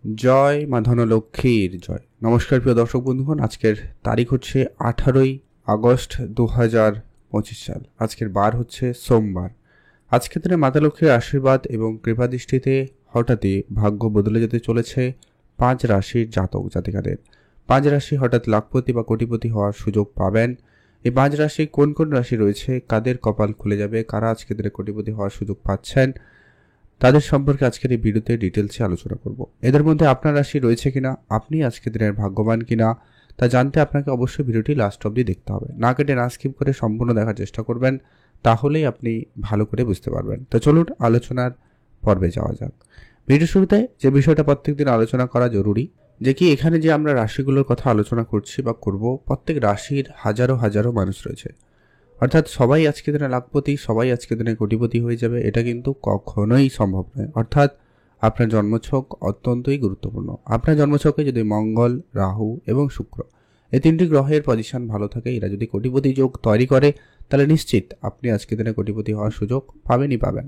জয় মা ধনলক্ষ্মীর জয়। নমস্কার প্রিয় দর্শক বন্ধুগণ, আজকের তারিখ হচ্ছে 18ই আগস্ট 2025 সাল। আজকের বার হচ্ছে সোমবার। আজকের দিনে মাতা লক্ষ্মীর আশীর্বাদ এবং কৃপাদৃষ্টিতে হঠাৎই ভাগ্য বদলে যেতে চলেছে 5 রাশির জাতক জাতিকাদের। 5 রাশি হঠাৎ লাখপতি বা কোটিপতি হওয়ার সুযোগ পাবেন। এই 5 রাশি কোন কোন রাশি রয়েছে, কাদের কপাল খুলে যাবে, কারা আজকের দিনে কোটিপতি হওয়ার সুযোগ পাচ্ছেন, তাদের সম্পর্কে আজকের এই ভিডিওতে ডিটেলসে আলোচনা করব। এদের মধ্যে আপনার রাশি রয়েছে কিনা, আপনি আজকের দিনের ভাগ্যবান কিনা তা জানতে আপনাকে অবশ্যই ভিডিওটি লাস্ট অবধি দেখতে হবে। না কেটে না স্কিপ করে সম্পূর্ণ দেখার চেষ্টা করবেন, তাহলেই আপনি ভালো করে বুঝতে পারবেন। তো চলুন আলোচনার পর্বে যাওয়া যাক। ভিডিও শুরুতে যে বিষয়টা প্রত্যেকদিন আলোচনা করা জরুরি, যে কি এখানে যে আমরা রাশিগুলোর কথা আলোচনা করছি বা করব, প্রত্যেক রাশির হাজারো হাজারো মানুষ রয়েছে। অর্থাৎ সবাই আজকে দিনে লাখপতি, সবাই আজকে দিনে কোটিপতি হয়ে যাবে, এটা কিন্তু কখনোই সম্ভব নয়। অর্থাৎ আপনার জন্মছক অত্যন্তই গুরুত্বপূর্ণ। আপনার জন্মছকে যদি মঙ্গল, রাহু এবং শুক্র এই তিনটি গ্রহের পজিশন ভালো থাকে, এরা যদি কোটিপতি যোগ তৈরি করে, তাহলে নিশ্চিত আপনি আজকে দিনে কোটিপতি হওয়ার সুযোগ পাবেনই পাবেন।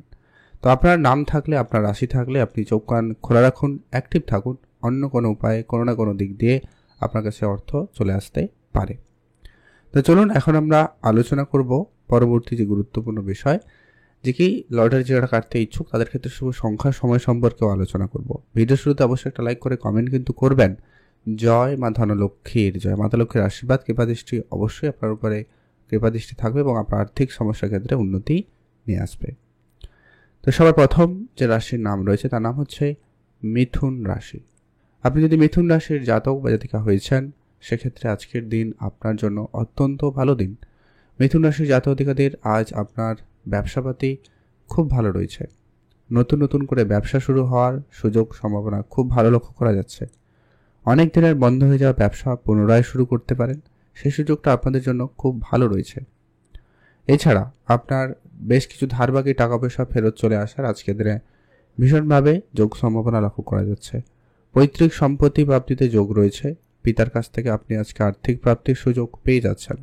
তো আপনার নাম থাকলে, আপনার রাশি থাকলে আপনি চোখ কান খোলা রাখুন, অ্যাক্টিভ থাকুন। অন্য কোনো উপায়ে কোনো না কোনো দিক দিয়ে আপনার কাছে অর্থ চলে আসতে পারে। তো চলুন এখন আমরা আলোচনা করব পরবর্তী যে গুরুত্বপূর্ণ বিষয়, যে কি লটারি যারা কাটতে ইচ্ছুক তাদের ক্ষেত্রে শুভ সংখ্যা সময় সম্পর্কেও আলোচনা করব। ভিডিও শুরুতে অবশ্যই একটা লাইক করে কমেন্ট কিন্তু করবেন। জয় মা ধনলক্ষ্মীর জয়। মাতা লক্ষ্মীর আশীর্বাদ কৃপাদৃষ্টি অবশ্যই আপনার উপরে কৃপাদৃষ্টি থাকবে এবং আপনার আর্থিক সমস্যার ক্ষেত্রে উন্নতি নিয়ে আসবে। তো সবার প্রথম যে রাশির নাম রয়েছে তার নাম হচ্ছে মিথুন রাশি। আপনি যদি মিথুন রাশির জাতক বা জাতিকা হয়েছেন, সেক্ষেত্রে আজকের দিন আপনার জন্য অত্যন্ত ভালো দিন। মিথুন রাশির জাতক জাতিকাদের আজ আপনার ব্যবসাপাতি খুব ভালো রয়েছে। নতুন নতুন করে ব্যবসা শুরু হওয়ার সুযোগ সম্ভাবনা খুব ভালো লক্ষ্য করা যাচ্ছে। অনেক দিনের বন্ধ হয়ে যাওয়া ব্যবসা পুনরায় শুরু করতে পারেন, সেই সুযোগটা আপনাদের জন্য খুব ভালো রয়েছে। এছাড়া আপনার বেশ কিছু ধারবাকি টাকা পয়সা ফেরত চলে আসার আজকের দিনে ভীষণভাবে যোগ সম্ভাবনা লক্ষ্য করা যাচ্ছে। পৈতৃক সম্পত্তি প্রাপ্তিতে যোগ রয়েছে। পিতার কাছ থেকে আপনি আজকে আর্থিক প্রাপ্তির সুযোগ পেয়ে যাচ্ছেন।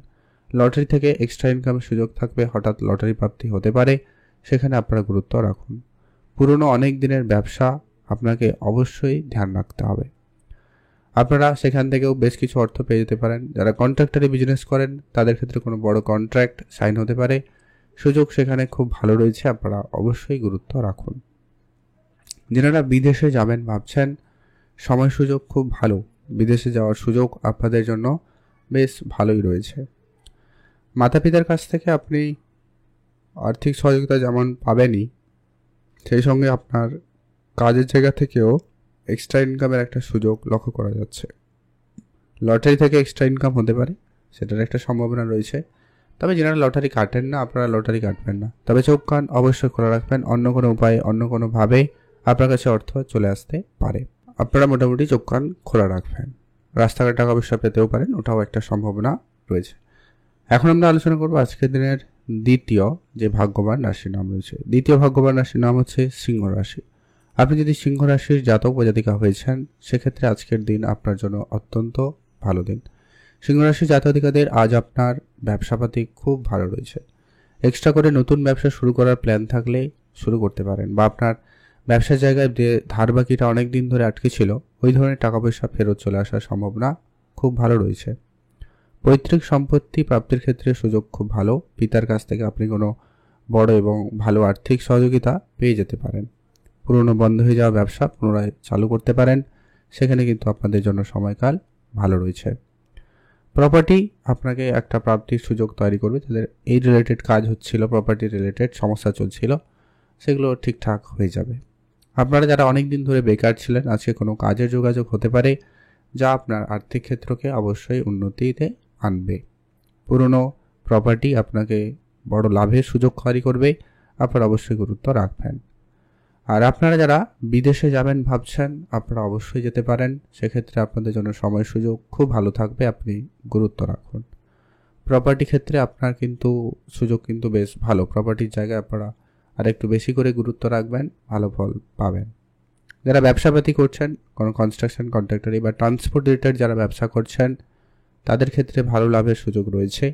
লটারি থেকে এক্সট্রা ইনকামের সুযোগ থাকবে, হঠাৎ লটারি প্রাপ্তি হতে পারে, সেখানে আপনারা গুরুত্ব রাখুন। পুরনো অনেক দিনের ব্যবসা আপনাকে অবশ্যই ধ্যান রাখতে হবে। আপনারা সেখান থেকেও বেশ কিছু অর্থ পেয়ে যেতে পারেন। যারা কন্ট্রাক্টরি বিজনেস করেন তাদের ক্ষেত্রে কোনো বড় কন্ট্রাক্ট সাইন হতে পারে, সুযোগ সেখানে খুব ভালো রয়েছে, আপনারা অবশ্যই গুরুত্ব রাখুন। যারা বিদেশে যাবেন ভাবছেন, সময় সুযোগ খুব ভালো। বিদেশে যাওয়ার সুযোগ আপনাদের জন্য বেশ ভালোই রয়েছে। মাতা পিতার কাছ থেকে আপনি আর্থিক সহযোগিতা যেমন পাবেনই, সেই সঙ্গে আপনার কাজের জায়গা থেকেও এক্সট্রা ইনকামের একটা সুযোগ লক্ষ্য করা যাচ্ছে। লটারি থেকে এক্সট্রা ইনকাম হতে পারে, সেটার একটা সম্ভাবনা রয়েছে। তবে যারা লটারি কাটেন না, আপনারা লটারি কাটবেন না। তবে চোখ কান অবশ্যই খোলা রাখবেন, অন্য কোনো উপায়ে অন্য কোনোভাবে আপনার কাছে অর্থ চলে আসতে পারে। আপনারা মোটামুটি চোখ কান খোলা রাখবেন। রাস্তাঘাটে টাকা পয়সা পেতেও পারেন, ওটাও একটা সম্ভাবনা রয়েছে। এখন আমরা আলোচনা করবো আজকের দিনের দ্বিতীয় যে ভাগ্যবান রাশির নাম রয়েছে। দ্বিতীয় ভাগ্যবান রাশির নাম হচ্ছে সিংহ রাশি। আপনি যদি সিংহ রাশির জাতক বা জাতিকা হয়েছেন, সেক্ষেত্রে আজকের দিন আপনার জন্য অত্যন্ত ভালো দিন। সিংহ রাশির জাতক জাতিকাদের আজ আপনার ব্যবসাপাতি খুব ভালো রয়েছে। এক্সট্রা করে নতুন ব্যবসা শুরু করার প্ল্যান থাকলে শুরু করতে পারেন, বা আপনার ব্যবসার জায়গায় যে ধার বাকিটা অনেক দিন ধরে আটকে ছিল, ওই ধরনের টাকা পয়সা ফেরত চলে আসার সম্ভাবনা খুব ভালো রয়েছে। পৈতৃক সম্পত্তি প্রাপ্তির ক্ষেত্রে সুযোগ খুব ভালো। পিতার কাছ থেকে আপনি কোনো বড় এবং ভালো আর্থিক সহযোগিতা পেয়ে যেতে পারেন। পুরনো বন্ধ হয়ে যাওয়া ব্যবসা পুনরায় চালু করতে পারেন, সেখানে কিন্তু আপনাদের জন্য সময়কাল ভালো রয়েছে। প্রপার্টি আপনাকে একটা প্রাপ্তির সুযোগ তৈরি করবে। যাদের এই রিলেটেড কাজ হচ্ছিল, প্রপার্টি রিলেটেড সমস্যা চলছিল, সেগুলো ঠিকঠাক হয়ে যাবে। আপনারা যারা অনেক দিন ধরে বেকার ছিলেন, আজকে কোনো কাজের যোগাযোগ হতে পারে, যা আপনার আর্থিক ক্ষেত্রকে অবশ্যই উন্নতিতে আনবে। পুরনো প্রপার্টি আপনাকে বড় লাভের সুযোগ তৈরি করবে, আপনারা অবশ্যই গুরুত্ব রাখবেন। আর আপনারা যারা বিদেশে যাবেন ভাবছেন, আপনারা অবশ্যই যেতে পারেন। সেক্ষেত্রে আপনাদের জন্য সময় সুযোগ খুব ভালো থাকবে, আপনি গুরুত্ব রাখুন। প্রপার্টি ক্ষেত্রে আপনার কিন্তু সুযোগ কিন্তু বেশ ভালো। প্রপার্টির জায়গায় আপনারা আর একটু বেশি করে গুরুত্ব রাখবেন, ভালো ফল পাবেন। যারা ব্যবসাপাতি করছেন, কোনো কনস্ট্রাকশন, কন্ট্রাক্টরি বা ট্রান্সপোর্ট রিলেটেড যারা ব্যবসা করছেন, তাদের ক্ষেত্রে ভালো লাভের সুযোগ রয়েছে।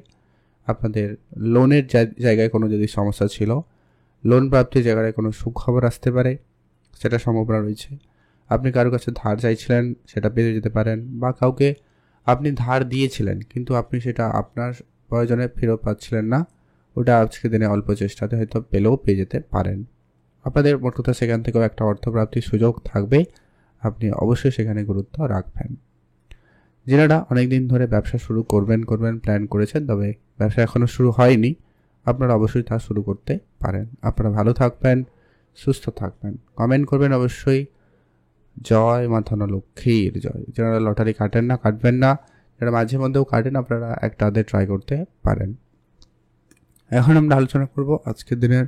আপনাদের লোনের জায়গায় কোনো যদি সমস্যা ছিল, লোন প্রাপ্তির জায়গায় কোনো সুখবর আসতে পারে, সেটা সম্ভাবনা রয়েছে। আপনি কারোর কাছে ধার চাইছিলেন, সেটা পেয়ে যেতে পারেন, বা কাউকে আপনি ধার দিয়েছিলেন কিন্তু আপনি সেটা আপনার প্রয়োজনে ফেরত পাচ্ছিলেন না, ওটা আজকের দিনে অল্প চেষ্টাতে হয়তো পেয়ে যেতে পারেন। আপনাদের মোট কথা সেখান থেকেও একটা অর্থপ্রাপ্তির সুযোগ থাকবে, আপনি অবশ্যই সেখানে গুরুত্ব রাখবেন। যারা অনেক দিন ধরে ব্যবসা শুরু করবেন প্ল্যান করেছেন, তবে ব্যবসা এখনও শুরু হয়নি, আপনারা অবশ্যই তা শুরু করতে পারেন। আপনারা ভালো থাকবেন, সুস্থ থাকবেন। কমেন্ট করবেন অবশ্যই জয় মা ধনলক্ষ্মীর জয়। যারা লটারি কাটবেন না, যারা মাঝে মধ্যেও কাটেন আপনারা একটা আধে ট্রাই করতে পারেন। এখন আমরা আলোচনা করব আজকের দিনের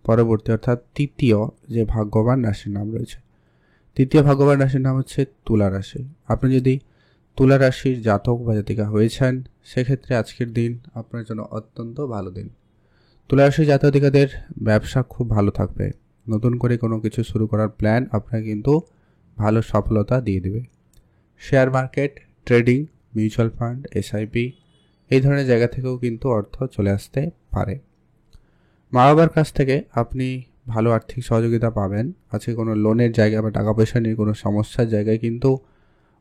পরবর্তী অর্থাৎ তৃতীয় যে ভাগ্যবান রাশির নাম রয়েছে। তৃতীয় ভাগ্যবান রাশির নাম হচ্ছে তুলা রাশি। আপনি যদি তুলা রাশির জাতক বা জাতিকা হয়েছেন, সেক্ষেত্রে আজকের দিন আপনার জন্য অত্যন্ত ভালো দিন। তুলা রাশির জাতকাদের ব্যবসা খুব ভালো থাকবে। নতুন করে কোনো কিছু শুরু করার প্ল্যান আপনাকে কিন্তু ভালো সফলতা দিয়ে দেবে। Share market, trading, mutual fund, SIP এই ধরনের জায়গা থেকেও কিন্তু অর্থ চলে আসতে পারে। মা বাবার কাছ থেকে আপনি ভালো আর্থিক সহযোগিতা পাবেন। আজকে কোনো লোনের জায়গা বা টাকা পয়সা নিয়ে কোনো সমস্যার জায়গায় কিন্তু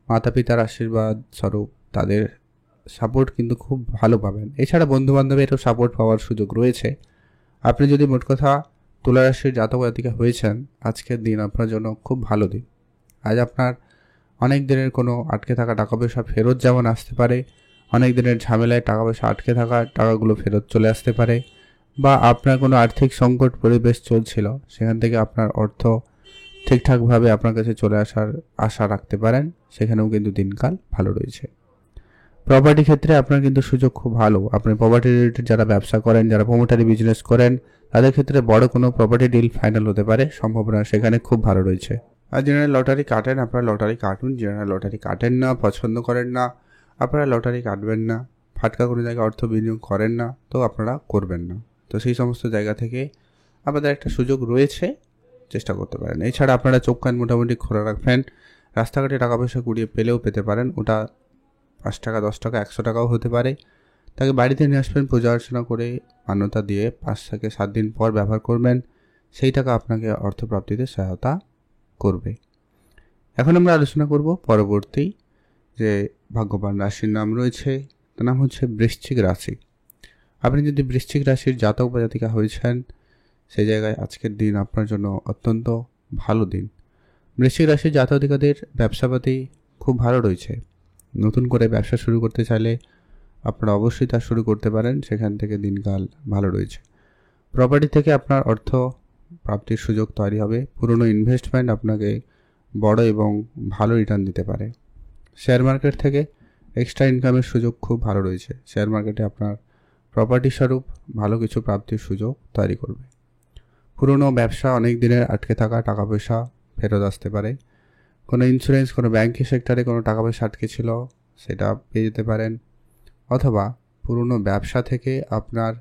মাতা পিতার আশীর্বাদ স্বরূপ তাদের সাপোর্ট কিন্তু খুব ভালো পাবেন। এছাড়া বন্ধুবান্ধবেরও সাপোর্ট পাওয়ার সুযোগ রয়েছে। আপনি যদি মোট কথা তুলা রাশির জাতক জাতিকা হয়েছেন, আজকের দিন আপনার জন্য খুব ভালো দিন। আজ আপনার অনেক দিনের কোনো আটকে থাকা টাকা পয়সা ফেরত যেমন আসতে পারে, অনেক দিনের ঝামেলায় টাকা পয়সা আটকে থাকা টাকাগুলো ফেরত চলে আসতে পারে, বা আপনার কোনো আর্থিক সংকট পরিবেশ চলছিল সেখান থেকে আপনার অর্থ ঠিকঠাকভাবে আপনার কাছে চলে আসার আশা রাখতে পারেন, সেখানেও কিন্তু দিনকাল ভালো রয়েছে। প্রপার্টি ক্ষেত্রে আপনার কিন্তু সুযোগ খুব ভালো। আপনি প্রপার্টি রিলেটেড যারা ব্যবসা করেন, যারা প্রমোটারি বিজনেস করেন, তাদের ক্ষেত্রে বড় কোনো প্রপার্টি ডিল ফাইনাল হতে পারে, সম্ভাবনা সেখানে খুব ভালো রয়েছে। আর যারা লটারি কাটেন আপনারা লটারি কাটুন, যারা লটারি কাটেন না, পছন্দ করেন না, আপনারা লটারি কাটবেন না, ফাটকা কোনো জায়গায় অর্থ বিনিয়োগ করেন না, তো আপনারা করবেন না। তো সেই সমস্ত জায়গা থেকে আপনাদের একটা সুযোগ রয়েছে, চেষ্টা করতে পারেন। এছাড়া আপনারা চোখ কান মোটামুটি খোলা রাখবেন। রাস্তাঘাটে টাকা পয়সা কুড়িয়ে পেলেও পেতে পারেন, ওটা 5 টাকা, 10 টাকা, 100 টাকাও হতে পারে। তাকে বাড়িতে নিয়ে আসবেন, পূজা অর্চনা করে মান্যতা দিয়ে 5 থেকে 7 দিন পর ব্যবহার করবেন, সেই টাকা আপনাকে অর্থপ্রাপ্তিতে সহায়তা করবে। এখন আমরা আলোচনা করব পরবর্তী যে ভাগ্যবান রাশির নাম রয়েছে, তার নাম হচ্ছে বৃশ্চিক রাশি। আপনি যদি বৃশ্চিক রাশির জাতক বা জাতিকা হয়েছেন, সেই জায়গায় আজকের দিন আপনার জন্য অত্যন্ত ভালো দিন। বৃশ্চিক রাশির জাতকাদের ব্যবসাপাতি খুব ভালো রয়েছে। নতুন করে ব্যবসা শুরু করতে চাইলে আপনারা অবশ্যই তা শুরু করতে পারেন, সেখান থেকে দিনকাল ভালো রয়েছে। প্রপার্টি থেকে আপনার অর্থ প্রাপ্তির সুযোগ তৈরি হবে। পুরনো ইনভেস্টমেন্ট আপনাকে বড় এবং ভালো রিটার্ন দিতে পারে। শেয়ার মার্কেট থেকে এক্সট্রা ইনকামের সুযোগ খুব ভালো রয়েছে। শেয়ার মার্কেটে আপনার প্রপার্টি স্বরূপ ভালো কিছু প্রাপ্তির সুযোগ তৈরি করবে। পুরনো ব্যবসা, অনেক দিনের আটকে থাকা টাকা পয়সা ফেরত আসতে পারে। কোনো ইন্স্যুরেন্স, কোনো ব্যাংকের সেক্টরে কোনো টাকা পয়সা আটকে ছিল, সেটা পেয়ে যেতে পারেন। অথবা পুরনো ব্যবসা থেকে আপনার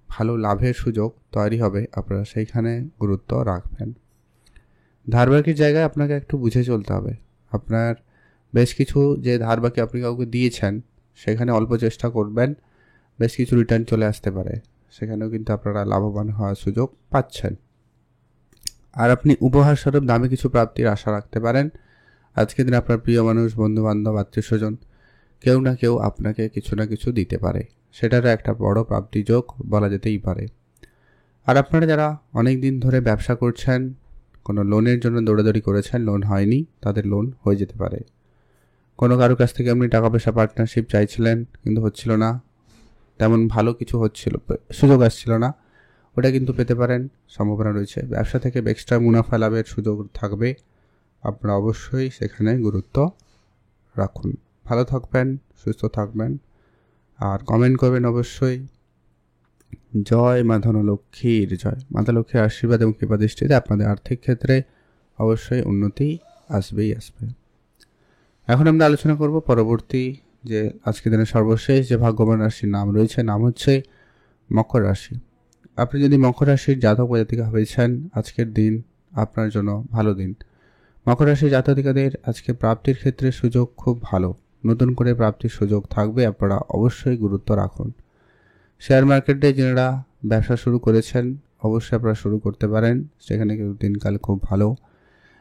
ভালো লাভের সুযোগ তৈরি হবে, আপনারা সেইখানে গুরুত্ব রাখবেন। ধারবাকির জায়গায় আপনাকে একটু বুঝে চলতে হবে। আপনার বেশ কিছু যে ধারবাকি আপনি কাউকে দিয়েছেন, সেখানে অল্প চেষ্টা করবেন, বেশ কিছু রিটার্ন চলে আসতে পারে, সেখানেও কিন্তু আপনারা লাভবান হওয়ার সুযোগ পাচ্ছেন। আর আপনি উপহার স্বরূপ দামি কিছু প্রাপ্তির আশা রাখতে পারেন। আজকের দিন আপনার প্রিয় মানুষ, বন্ধুবান্ধব, আত্মীয় স্বজন কেউ না কেউ আপনাকে কিছু না কিছু দিতে পারে, সেটারও একটা বড় প্রাপ্তি যোগ বলা যেতেই পারে। আর আপনারা যারা অনেক দিন ধরে ব্যবসা করছেন, কোনো লোনের জন্য দৌড়াদৌড়ি করেছেন, লোন হয়নি, তাদের লোন হয়ে যেতে পারে। কোনো কারোর কাছ থেকে আপনি টাকা পয়সা পার্টনারশিপ চাইছিলেন কিন্তু হচ্ছিল না, তেমন ভালো কিছু সুযোগ আসছিল না, ওটা কিন্তু পেতে পারেন, সম্ভাবনা রয়েছে। ব্যবসা থেকে এক্সট্রা মুনাফা লাভের সুযোগ থাকবে, আপনারা অবশ্যই সেখানে গুরুত্ব রাখুন। ভালো থাকবেন, সুস্থ থাকবেন, আর কমেন্ট করবেন অবশ্যই জয় মা ধনলক্ষ্মীর জয়। মাতা লক্ষ্মীর আশীর্বাদ এবং কৃপা দৃষ্টিতে আপনাদের আর্থিক ক্ষেত্রে অবশ্যই উন্নতি আসবেই আসবে। এখন আমরা আলোচনা করব পরবর্তী যে আজকের দিনের সর্বশেষ যে ভাগ্যবান রাশির নাম রয়েছে, নাম হচ্ছে মকর রাশি। আপনি যদি মকর রাশির জাতক বা জাতিকা হয়েছেন, আজকের দিন আপনার জন্য ভালো দিন। মকর রাশির জাতকাদের আজকে প্রাপ্তির ক্ষেত্রে সুযোগ খুব ভালো। নতুন করে প্রাপ্তির সুযোগ থাকবে, আপনারা অবশ্যই গুরুত্ব রাখুন। শেয়ার মার্কেটে যারা ব্যবসা শুরু করেছেন, অবশ্যই আপনারা শুরু করতে পারেন, সেখানে কিন্তু দিনকাল খুব ভালো।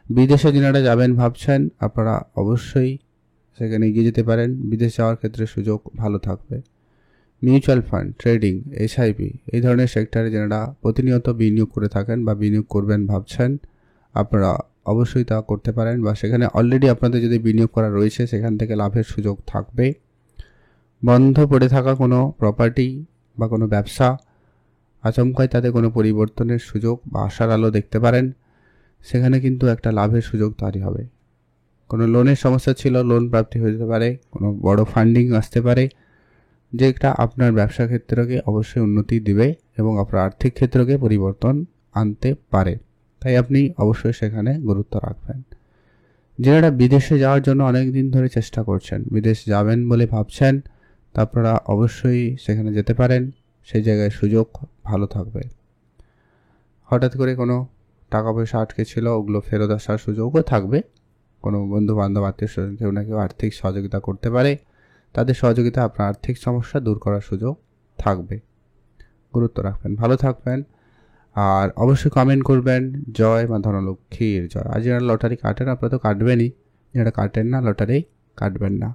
বিদেশে যারা যাবেন ভাবছেন আপনারা অবশ্যই সেখানে এগিয়ে যেতে পারেন। বিদেশ যাওয়ার ক্ষেত্রে সুযোগ ভালো থাকবে। মিউচুয়াল ফান্ড, ট্রেডিং, এসআইপি এই ধরনের সেক্টরে যারা প্রতিনিয়ত বিনিয়োগ করে থাকেন বা বিনিয়োগ করবেন ভাবছেন আপনারা অবশ্যই তা করতে পারেন, বা সেখানে অলরেডি আপনাদের যদি বিনিয়োগ করা রয়েছে সেখান থেকে লাভের সুযোগ থাকবে। বন্ধ পড়ে থাকা কোনো প্রপার্টি বা কোনো ব্যবসা আচমকাই তাদের কোনো পরিবর্তনের সুযোগ বা আশার আলো দেখতে পারেন, সেখানে কিন্তু একটা লাভের সুযোগ তৈরি হবে। কোনো লোনের সমস্যা ছিল, লোন প্রাপ্তি হতে পারে, কোনো বড় ফান্ডিং আসতে পারে, যেটা আপনার ব্যবসা ক্ষেত্রকে অবশ্যই উন্নতি দিবে এবং আপনার আর্থিক ক্ষেত্রকে পরিবর্তন আনতে পারে। তাই আপনি অবশ্যই সেখানে গুরুত্ব রাখবেন। যারা বিদেশে যাওয়ার জন্য অনেক দিন ধরে চেষ্টা করছেন, বিদেশ যাবেন বলে ভাবছেন, তা আপনারা অবশ্যই সেখানে যেতে পারেন। সেই জায়গায় সুযোগ ভালো থাকবে। হঠাৎ করে কোনো টাকা পয়সা আটকে ছিল, ওগুলো ফেরত আসার সুযোগও থাকবে। কোনো বন্ধু বান্ধব, আত্মীয় স্বজন কেউ না কেউ আর্থিক সহযোগিতা করতে পারে, তাদের সহযোগিতা আপনার আর্থিক সমস্যা দূর করার সুযোগ থাকবে। গুরুত্ব রাখবেন, ভালো থাকবেন। আর অবশ্যই কমেন্ট করবেন জয় মা ধনলক্ষ্মীর জয়। আজ যারা লটারি কাটেন আপনারা তো কাটবেনই, যারা কাটেন না লটারি কাটবেন না।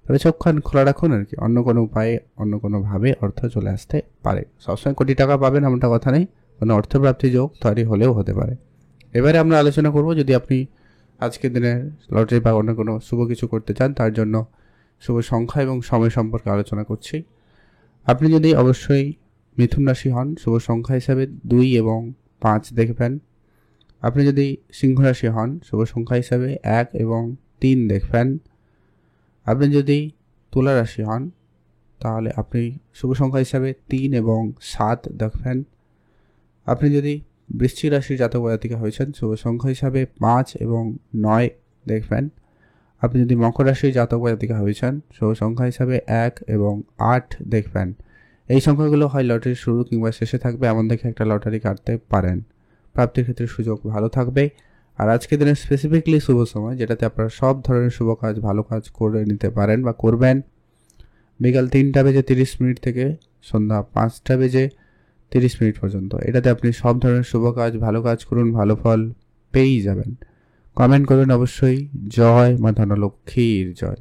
তবে চোখখান খোলা রাখুন আর কি, অন্য কোনো উপায়ে অন্য কোনোভাবে অর্থ চলে আসতে পারে। সবসময় কোটি টাকা পাবেন এমনটা কথা নেই, কোনো অর্থপ্রাপ্তি যোগ তৈরি হলেও হতে পারে। এবারে আমরা আলোচনা করব, যদি আপনি আজকের দিনে লটারি বা অন্য কোনো শুভ কিছু করতে চান তার জন্য শুভ সংখ্যা এবং সময় সম্পর্কে আলোচনা করছি। আপনি যদি অবশ্যই মিথুন রাশি হন, শুভ সংখ্যা হিসাবে 2 এবং 5 দেখবেন। আপনি যদি সিংহ রাশি হন, শুভ সংখ্যা হিসাবে 1 এবং 3 দেখবেন। আপনি যদি তুলা রাশি হন তাহলে আপনি শুভ সংখ্যা হিসাবে 3 এবং 7 দেখবেন। আপনি যদি বৃশ্চিক রাশির জাতক বা জাতিকা হয়েছেন, শুভ সংখ্যা হিসাবে 5 এবং 9 দেখবেন। আপনি যদি মকর রাশির জাতক বা জাতিকা হয়েছেন, শুভ সংখ্যা হিসাবে 1 এবং 8 দেখবেন। এই সংখ্যাগুলো হয় লটারির শুরু কিংবা শেষে থাকবে, এমন দেখে একটা লটারি কাটতে পারেন। প্রাপ্তির ক্ষেত্রে সুযোগ ভালো থাকবে। আর আজকের দিনে স্পেসিফিকলি শুভ সময়, যেটাতে আপনারা সব ধরনের শুভ কাজ, ভালো কাজ করে নিতে পারেন বা করবেন, বিকাল 3টা বেজে 30 মিনিট থেকে সন্ধ্যা 5টা বেজে 30 মিনিট পর্যন্ত। এটাতে আপনি সব ধরনের শুভ কাজ, ভালো কাজ করুন, ভালো ফল পেয়েই যাবেন। কমেন্ট করবেন অবশ্যই জয় মা ধনলক্ষ্মীর জয়।